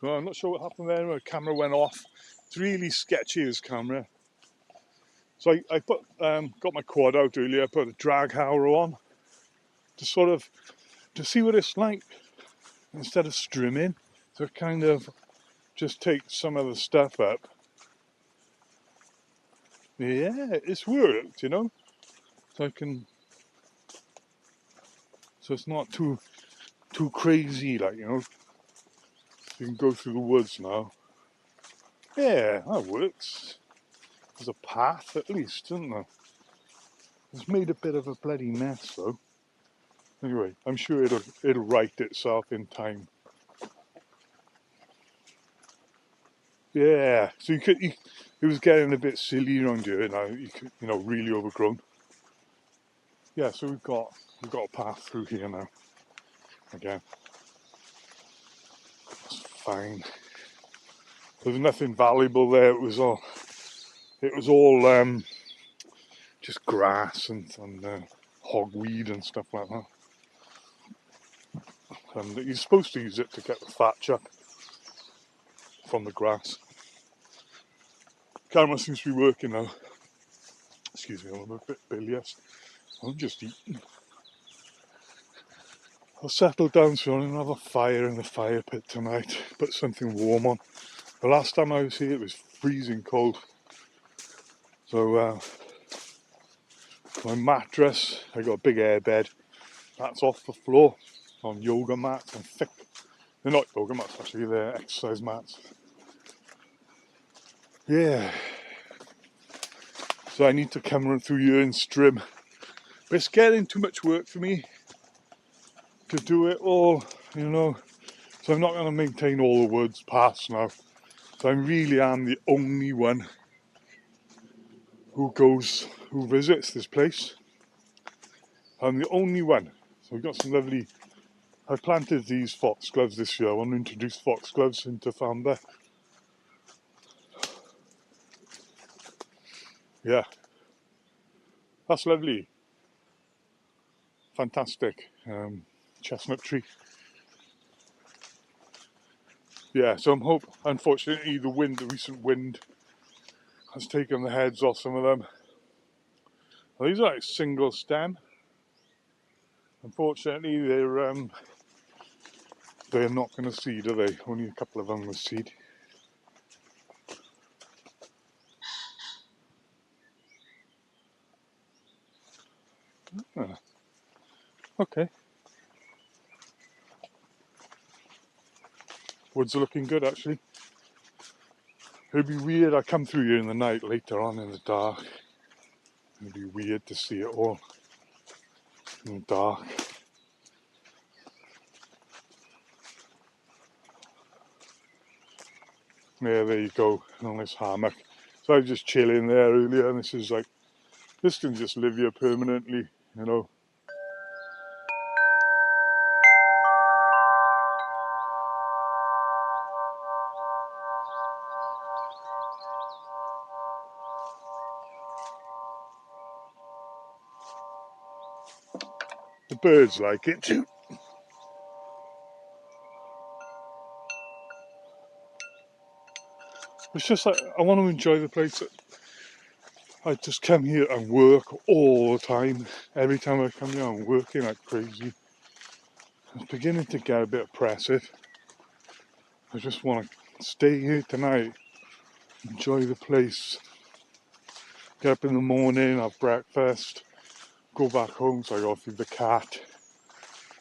Well, I'm not sure what happened there. My camera went off. It's really sketchy, this camera. So I got my quad out earlier. I put a drag harrow on to see what it's like instead of strimming. So it kind of just takes some of the stuff up. Yeah, it's worked, you know. So it's not too crazy, like, you know. You can go through the woods now. Yeah, that works. There's a path at least, isn't there? It's made a bit of a bloody mess though. Anyway, I'm sure it'll right itself in time. Yeah, so it was getting a bit silly around here now. Really overgrown. Yeah, so we've got a path through here now. Again, it's fine. There's nothing valuable there. It was all just grass and hogweed and stuff like that. And you're supposed to use it to get the thatch up from the grass. Camera seems to be working now. Excuse me, I'm a bit bilious. I'm just eating. I'll settle down soon and have a fire in the fire pit tonight. Put something warm on. The last time I was here it was freezing cold. So my mattress, I got a big air bed. That's off the floor on yoga mats and thick. They're not yoga mats actually, they're exercise mats. Yeah. So I need to come run through here and trim. But it's getting too much work for me to do it all, you know. So I'm not going to maintain all the woods paths now. So I really am the only one who visits this place. I'm the only one. So we've got some lovely, I planted these foxgloves this year. I want to introduce foxgloves into Thamber. Yeah, that's lovely. Fantastic. Chestnut tree. Yeah, so unfortunately the recent wind has taken the heads off some of them. Well, these are like single stem. Unfortunately they're not going to seed, are they? Only a couple of them will seed. Okay. Woods are looking good actually. It'd be weird, I come through here in the night later on in the dark. It'd be weird to see it all in the dark. Yeah, there you go, on this hammock. So I was just chilling there earlier and this can just live here permanently, you know. The birds like it too. It's just like, I want to enjoy the place. I just come here and work all the time. Every time I come here I'm working like crazy. It's beginning to get a bit oppressive. I just want to stay here tonight, enjoy the place. Get up in the morning, have breakfast, go back home so I gotta feed the cat.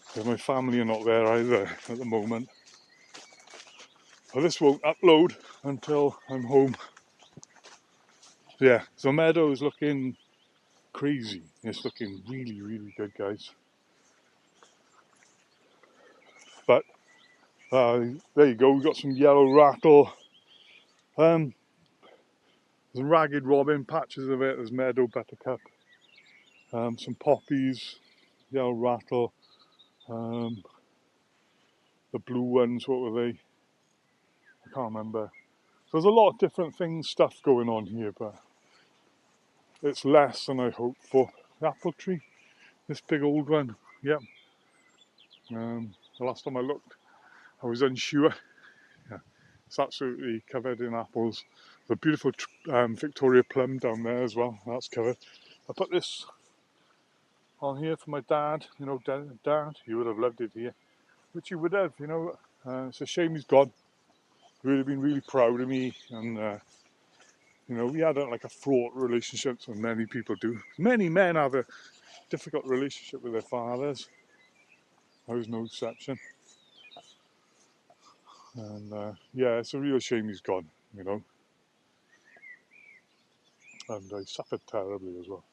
Because my family are not there either at the moment. Well, this won't upload until I'm home. Yeah, so meadow is looking crazy. It's looking really, really good, guys. But there you go. We've got some yellow rattle. There's ragged robin, patches of it. There's meadow buttercup. Some poppies, yellow rattle. The blue ones, what were they? I can't remember. So there's a lot of different stuff going on here, but it's less than I hoped for. The apple tree, this big old one, yep. The last time I looked, I was unsure. Yeah. It's absolutely covered in apples. The beautiful Victoria plum down there as well, that's covered. I put this on here for my dad, you know, dad, he would have loved it here, which he would have, you know. It's a shame he's gone. He would have been really proud of me, and you know, we had like a fraught relationship, so many people do. Many men have a difficult relationship with their fathers. I was no exception. And yeah, it's a real shame he's gone, you know. And I suffered terribly as well.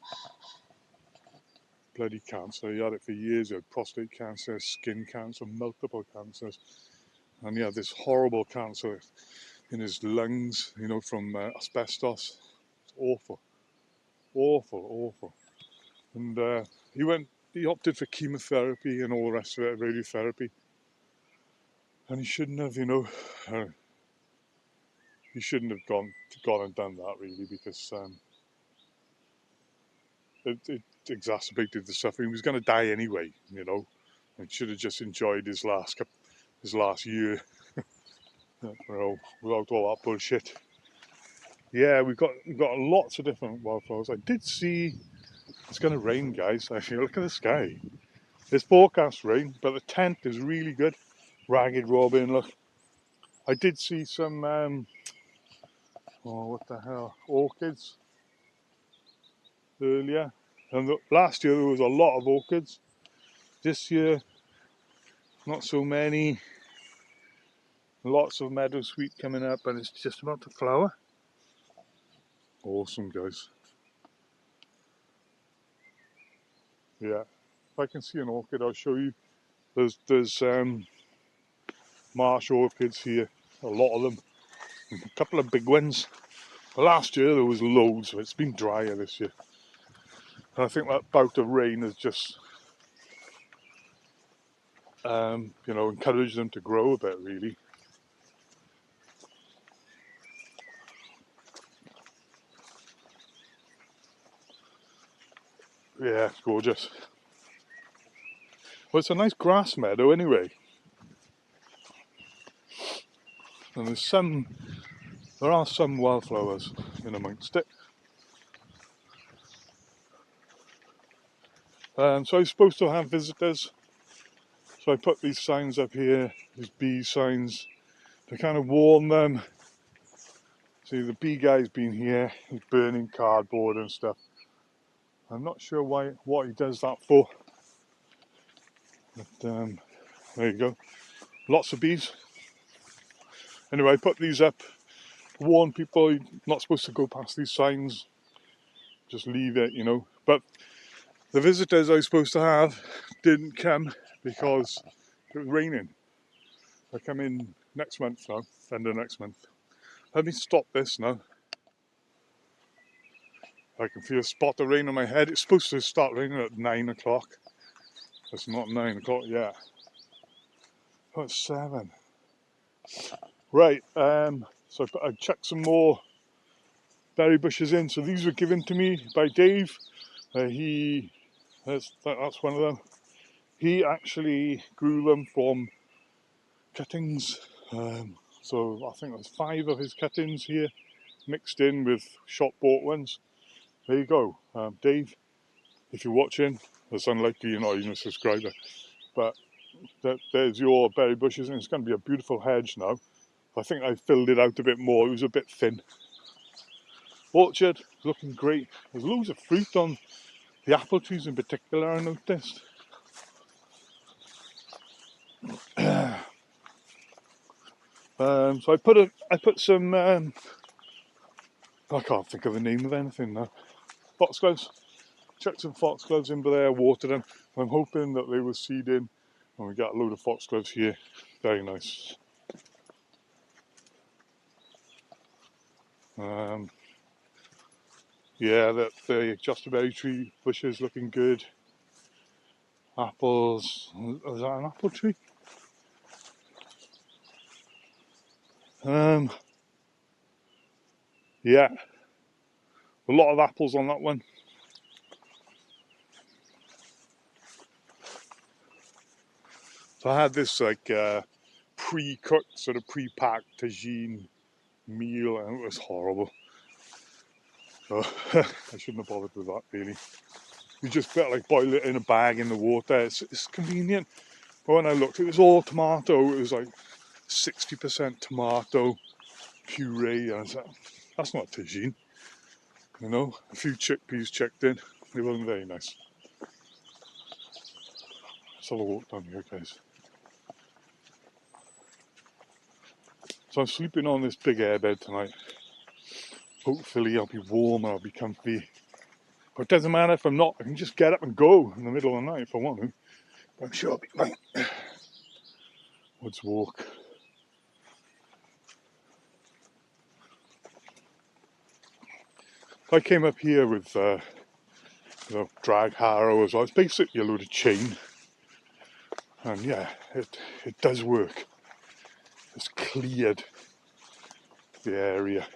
Bloody cancer. He had it for years. He had prostate cancer, skin cancer, multiple cancers. And he had this horrible cancer in his lungs, you know, from asbestos. It's awful. Awful, awful. And he opted for chemotherapy and all the rest of it, radiotherapy. And he shouldn't have, you know, he shouldn't have gone and done that really, because it exacerbated the suffering. He was going to die anyway, you know, and should have just enjoyed his last year, you know, without all that bullshit. Yeah, we've got lots of different wildflowers. I did see it's going to rain, guys. Actually, look at the sky. It's forecast rain, but the tent is really good. Ragged robin, look. I did see some, what the hell, orchids earlier. And last year there was a lot of orchids. This year, not so many. Lots of meadowsweet coming up, and it's just about to flower. Awesome, guys. Yeah, if I can see an orchid, I'll show you. There's marsh orchids here, a lot of them, a couple of big ones. Last year there was loads, but it's been drier this year. And I think that bout of rain has just, you know, encouraged them to grow a bit, really. Yeah, it's gorgeous. Well, it's a nice grass meadow anyway. And there are some wildflowers in amongst it. So I was supposed to have visitors. So I put these signs up here, these bee signs, to kind of warn them. See, the bee guy's been here, he's burning cardboard and stuff. I'm not sure what he does that for. But there you go. Lots of bees. Anyway, I put these up to warn people you're not supposed to go past these signs. Just leave it, you know. But the visitors I was supposed to have didn't come because it was raining. They come in next month now, end of next month. Let me stop this now. I can feel a spot of rain on my head. It's supposed to start raining at 9 o'clock. It's not 9 o'clock yet. Oh, it's 7. Right, so I chucked some more berry bushes in. So these were given to me by Dave. That's one of them. He actually grew them from cuttings. So I think there's 5 of his cuttings here mixed in with shop bought ones. There you go. Dave, if you're watching, it's unlikely you're not even a subscriber, but there's your berry bushes, and it's going to be a beautiful hedge now. I think I filled it out a bit more. It was a bit thin. Orchard looking great. There's loads of fruit on the apple trees in particular, I noticed. So I put some, I can't think of the name of anything now. Foxgloves. Chucked some foxgloves in there, watered them. I'm hoping that they will seed in, and we got a load of foxgloves here. Very nice. Yeah, the Justerberry tree bushes looking good. Apples. Is that an apple tree? Yeah, a lot of apples on that one. So I had this like pre-cooked, sort of pre-packed tagine meal, and it was horrible. So I shouldn't have bothered with that really. You just better like boil it in a bag in the water. It's convenient. But when I looked, it was all tomato. It was like 60% tomato puree. And I was like, that's not tagine. You know, a few chickpeas checked in. It wasn't very nice. Let's have a walk down here, guys. So I'm sleeping on this big airbed tonight. Hopefully I'll be warm and I'll be comfy. But it doesn't matter if I'm not. I can just get up and go in the middle of the night if I want to. But I'm sure I'll be fine. Woods walk. I came up here with drag harrow as well. It's basically a load of chain. And yeah, it does work. It's cleared the area.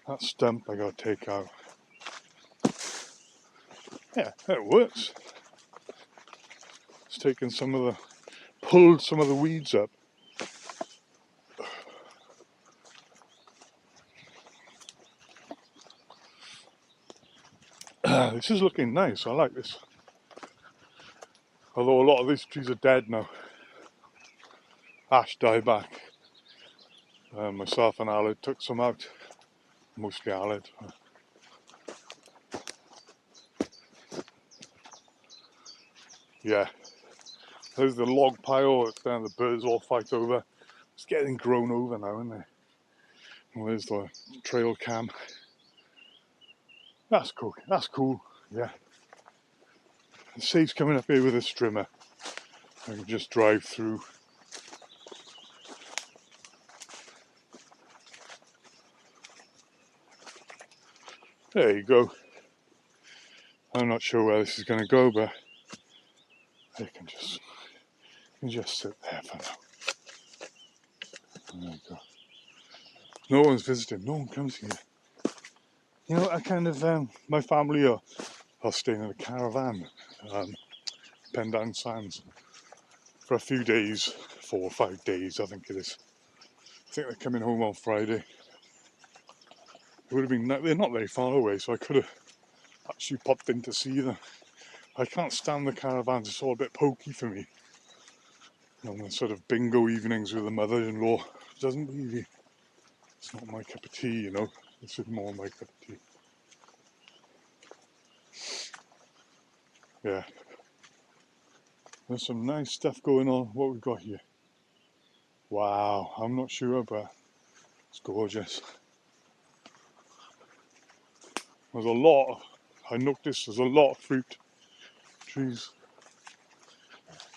That stump I got to take out. Yeah, it works. It's taken pulled some of the weeds up. This is looking nice. I like this. Although a lot of these trees are dead now. Ash dieback. Myself and Aled took some out. Mostly Aled. Yeah. There's the log pile that's down the birds all fight over. It's getting grown over now, isn't it? And there's the trail cam. That's cool. That's cool. Yeah. It saves coming up here with a strimmer. I can just drive through. There you go. I'm not sure where this is going to go, but I can just sit there for now. There you go. No one's visiting. No one comes here. You know, I kind of my family are staying in a caravan, Pendant Sands, for a few days, 4 or 5 days, I think it is. I think they're coming home on Friday. It would have been, they're not very far away, so I could have actually popped in to see them. I can't stand the caravans, it's all a bit pokey for me. And the sort of bingo evenings with the mother-in-law doesn't really, it's not my cup of tea, you know. This is more my cup of tea. Yeah. There's some nice stuff going on. What we got here? Wow, I'm not sure, but it's gorgeous. I noticed there's a lot of fruit trees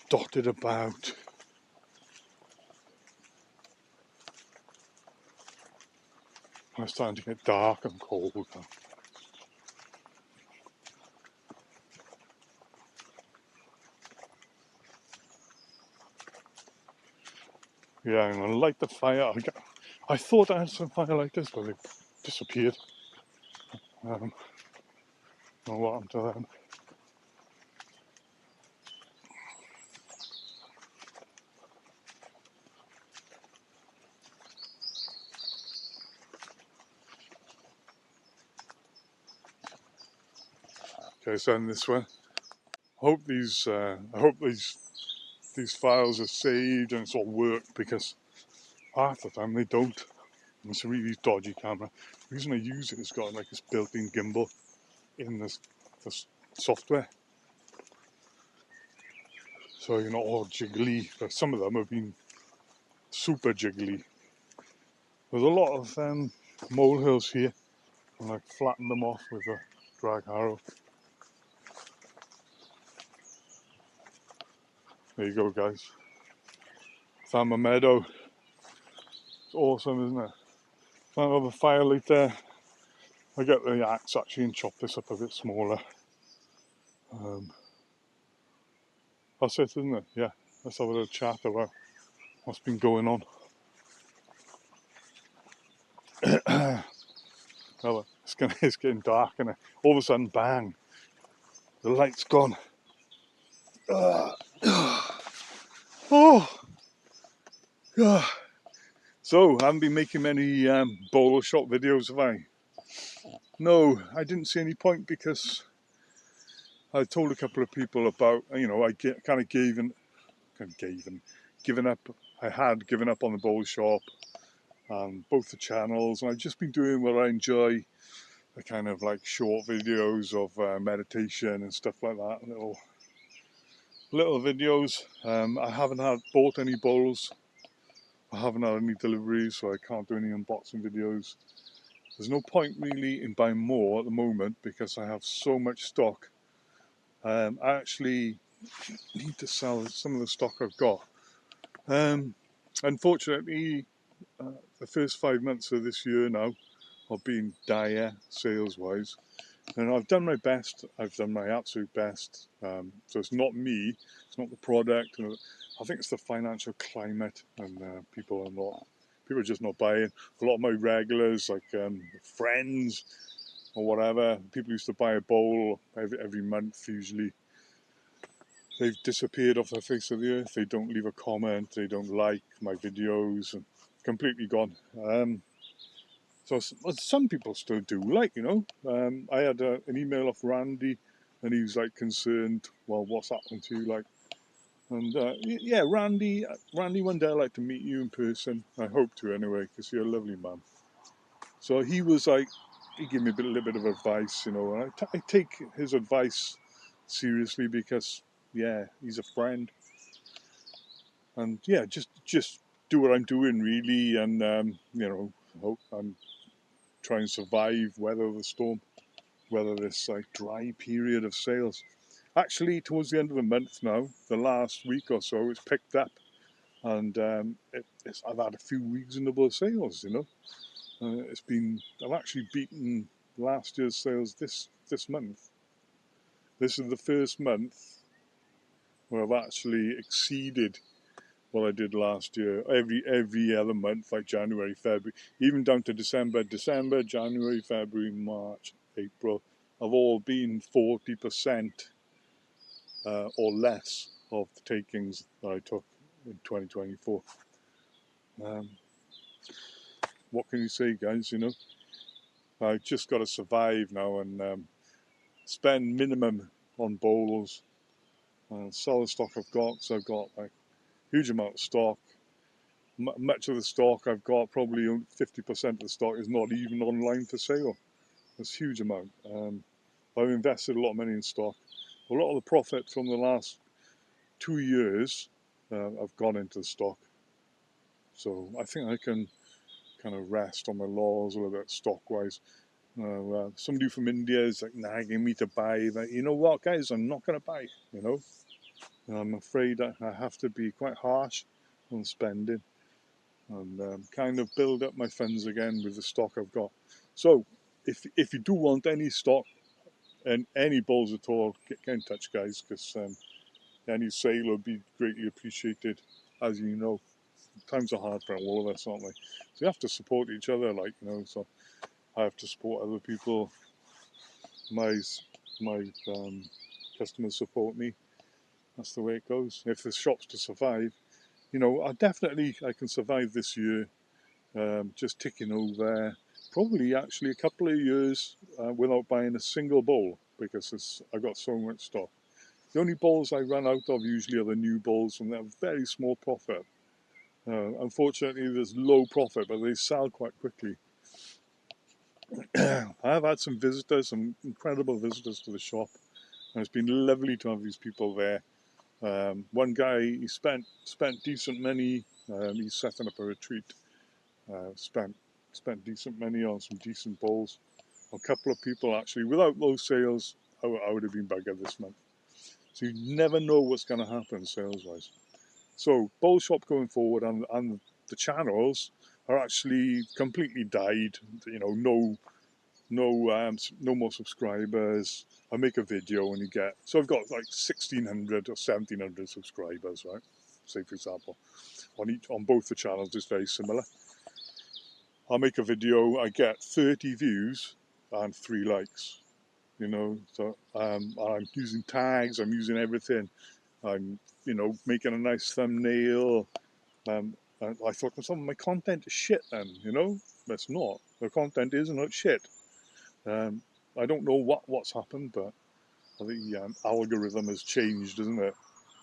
dotted about. It's starting to get dark and cold now. Yeah, I'm gonna light the fire. I thought I had some firelighters, but they disappeared. I don't know what happened to them. Okay, so in this one. I hope these files are saved and it's all worked, because half the time they don't. It's a really dodgy camera. The reason I use it is got like this built-in gimbal in this software, so you're not all jiggly. But some of them have been super jiggly. There's a lot of molehills here, and I flattened them off with a drag harrow. There you go, guys. Thamber Meadow. It's awesome, isn't it? I have a firelight there. I get the axe actually and chop this up a bit smaller. That's it, isn't it? Yeah. Let's have a little chat about what's been going on. Well, it's getting dark, and all of a sudden, bang! The light's gone. Oh! So, I haven't been making many bowler shop videos, have I? No, I didn't see any point because I told a couple of people about, I kind of given up. I had given up on the bowl shop and both the channels, and I've just been doing what I enjoy, the kind of like short videos of meditation and stuff like that, little videos. I haven't bought any bowls. I haven't had any deliveries, so I can't do any unboxing videos. There's no point really in buying more at the moment because I have so much stock. I actually need to sell some of the stock I've got. Unfortunately, the first 5 months of this year now have been dire sales-wise. And I've done my best. I've done my absolute best. So it's not me. It's not the product. I think it's the financial climate, and people are just not buying. A lot of my regulars, like friends or whatever, people used to buy a bowl every month usually. They've disappeared off the face of the earth. They don't leave a comment. They don't like my videos. And completely gone. So some people still do like, I had an email off Randy, and he was like concerned, well, what's happened to you, like, and yeah, Randy, one day I'd like to meet you in person. I hope to anyway, because you're a lovely man. So he was like, he gave me a little bit of advice, and I take his advice seriously because, yeah, he's a friend, and yeah, just do what I'm doing really, and hope I'm try and survive, weather the storm, weather this like dry period of sales. Actually, towards the end of the month now, the last week or so, it's picked up, and I've had a few reasonable sales. I've actually beaten last year's sales this month. This is the first month where I've actually exceeded what I did last year. Every other month, like January, February, even down to December, January, February, March, April, have all been 40% or less of the takings that I took in 2024. What can you say, guys? I just got to survive now and spend minimum on bowls and sell the stock I've got. So I've got like huge amount of stock. Much of the stock I've got, probably 50% of the stock is not even online for sale. That's a huge amount. I've invested a lot of money in stock. A lot of the profit from the last 2 years have gone into the stock. So I think I can kind of rest on my laurels a little bit stock-wise. Somebody from India is like nagging me to buy. But you know what, guys? I'm not going to buy. I'm afraid I have to be quite harsh on spending and kind of build up my funds again with the stock I've got. So if you do want any stock and any bowls at all, get in touch, guys, because any sale would be greatly appreciated. As you know, times are hard for all of us, aren't they? So you have to support each other, so I have to support other people. My customers support me. That's the way it goes. If the shop's to survive, I can survive this year, just ticking over. Probably actually a couple of years without buying a single bowl because I've got so much stock. The only bowls I run out of usually are the new bowls, and they're very small profit. Unfortunately, there's low profit, but they sell quite quickly. I have had some visitors, some incredible visitors to the shop, and it's been lovely to have these people there. One guy, he spent decent money. He's setting up a retreat. Spent decent money on some decent bowls. A couple of people actually, without those sales, I would have been buggered this month. So you never know what's going to happen sales-wise. So bowl shop going forward, and the channels are actually completely died. No more subscribers. I make a video and you get, so I've got like 1,600 or 1,700 subscribers, right? Say for example, on both the channels, it's very similar. I'll make a video, I get 30 views and 3 likes. So I'm using tags, I'm using everything. I'm, making a nice thumbnail. And I thought, well, some of my content is shit then, you know? It's not. The content is not shit. I don't know what's happened, but the algorithm has changed, isn't it?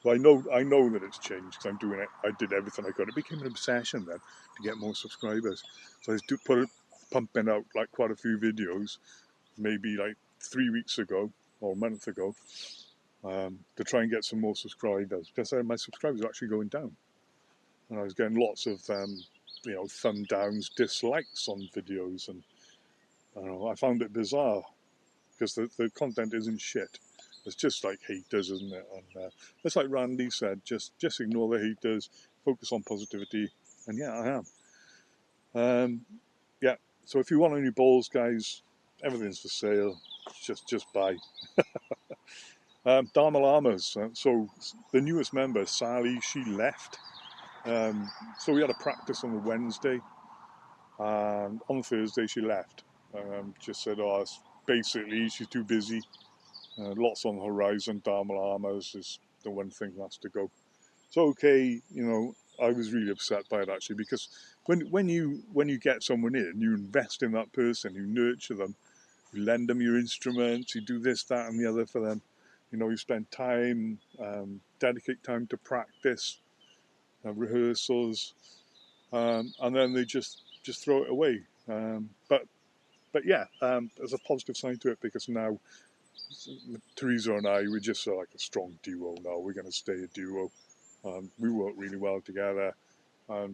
Well, I know that it's changed because I'm doing it. I did everything I could. It became an obsession then to get more subscribers. So I was pumping out like quite a few videos, maybe like 3 weeks ago or a month ago, to try and get some more subscribers. Because my subscribers are actually going down, and I was getting lots of thumb downs, dislikes on videos, and I don't know. I found it bizarre because the content isn't shit. It's just like haters, isn't it? And it's like Randy said, just ignore the haters, focus on positivity, and yeah, I am. Yeah, so if you want any balls, guys, everything's for sale. Just buy. Dharma Lamas. So the newest member, Sally, she left. So we had a practice on the Wednesday, and on the Thursday she left. Just said, oh, basically she's too busy. Lots on the horizon. Dharma Lamas is the one thing that has to go. So okay, I was really upset by it actually, because when you get someone in, you invest in that person, you nurture them, you lend them your instruments, you do this, that, and the other for them. You spend time, dedicate time to practice, rehearsals, and then they just throw it away. But yeah, there's a positive side to it, because now Teresa and I, we're just like a strong duo now. We're going to stay a duo. We work really well together. I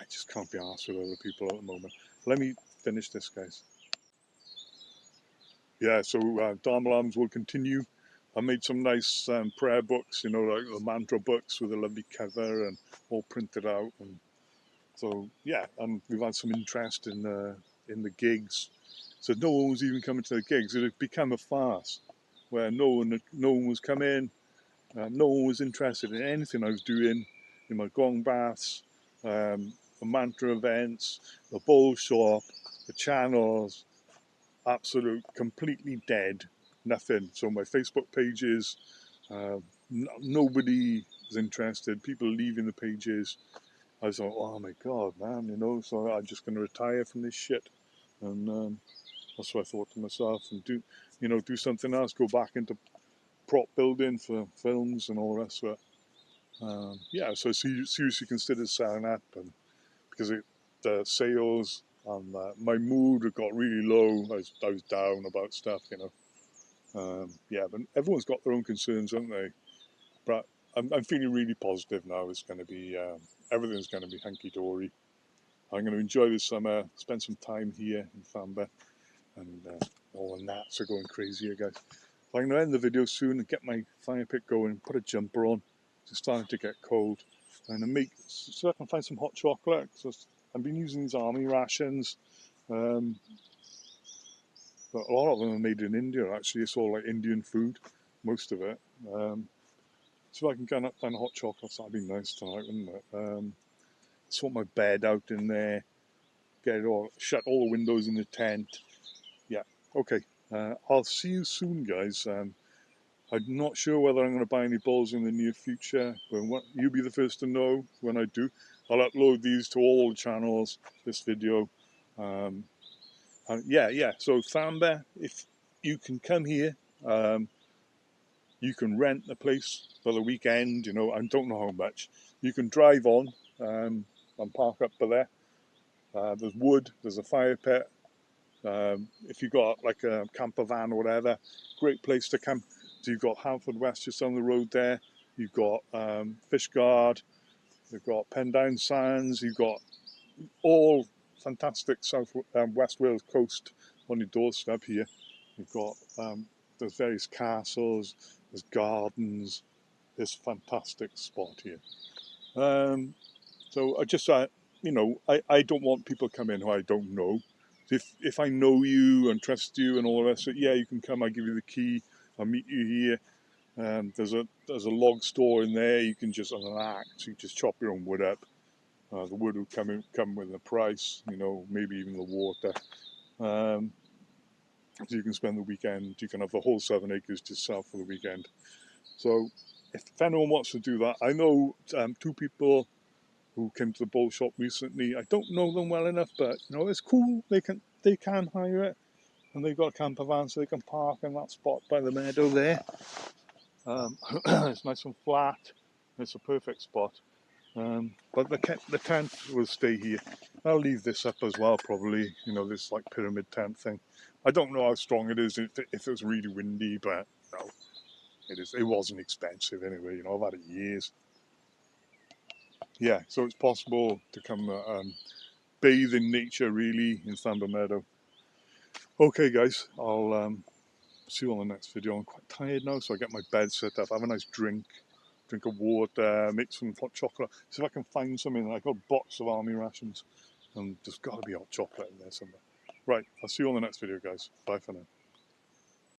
just can't be arsed with other people at the moment. Let me finish this, guys. Yeah, so Dharma Lams will continue. I made some nice prayer books, like the mantra books with a lovely cover and all printed out. And so, yeah, and we've had some interest in the gigs. So no one was even coming to the gigs. It had become a farce where no one was coming. No one was interested in anything I was doing, in my gong baths, the mantra events, the bowl shop, the channels. Absolute, completely dead, nothing. So my Facebook pages, nobody is interested. People leaving the pages. I was like, oh my god, man, So I'm just going to retire from this shit, and that's what I thought to myself, and do something else. Go back into prop building for films and all the rest of it. Yeah, so I seriously considered selling up, and because the sales and my mood had got really low. I was down about stuff, Yeah, but everyone's got their own concerns, haven't they? But I'm feeling really positive now. It's going to be everything's going to be hunky dory. I'm going to enjoy this summer, spend some time here in Thamber, and all the gnats are going crazy here, guys. So I'm going to end the video soon and get my fire pit going, put a jumper on. It's starting to get cold. I'm going to make, so I can find some hot chocolate. So I've been using these army rations. But a lot of them are made in India, actually. It's all like Indian food, most of it. So if I can find hot chocolates, that'd be nice tonight, wouldn't it? Sort my bed out in there, get it all, shut all the windows in the tent. Yeah, okay. I'll see you soon, guys. I'm not sure whether I'm going to buy any balls in the near future, but you'll be the first to know when I do. I'll upload these to all the channels, this video. Yeah, so Thamber, if you can come here, you can rent the place for the weekend, I don't know how much. You can drive on and park up there. There's wood, there's a fire pit. If you've got like a camper van or whatever, great place to camp. So you've got Haverfordwest just on the road there. You've got Fishguard. You've got Pendown Sands. You've got all fantastic West Wales coast on your doorstep here. You've got there's various castles, there's gardens. This fantastic spot here. So I just, I don't want people to come in who I don't know. If I know you and trust you and all the rest of it, yeah, you can come. I'll give you the key. I'll meet you here. There's a log store in there. You can just, on an axe, you just chop your own wood up. The wood will come with a price, maybe even the water. So you can spend the weekend. You can have the whole 7 acres to yourself for the weekend. So if anyone wants to do that, I know 2 people who came to the bow shop recently. I don't know them well enough, but you know, it's cool. They can hire it, and they've got a camper van so they can park in that spot by the meadow there. It's nice and flat. It's a perfect spot. But the tent will stay here. I'll leave this up as well, probably. You know, this like pyramid tent thing. I don't know how strong it is if it was really windy, but no, it is. It wasn't expensive anyway. You know, I've had it years. Yeah, so it's possible to come bathe in nature really in Thamber Meadow. Okay, guys, I'll see you on the next video. I'm quite tired now, so I get my bed set up, have a nice drink of water, make some hot chocolate. See if I can find something. I've got a box of army rations, and there's got to be hot chocolate in there somewhere. Right, I'll see you on the next video, guys. Bye for now.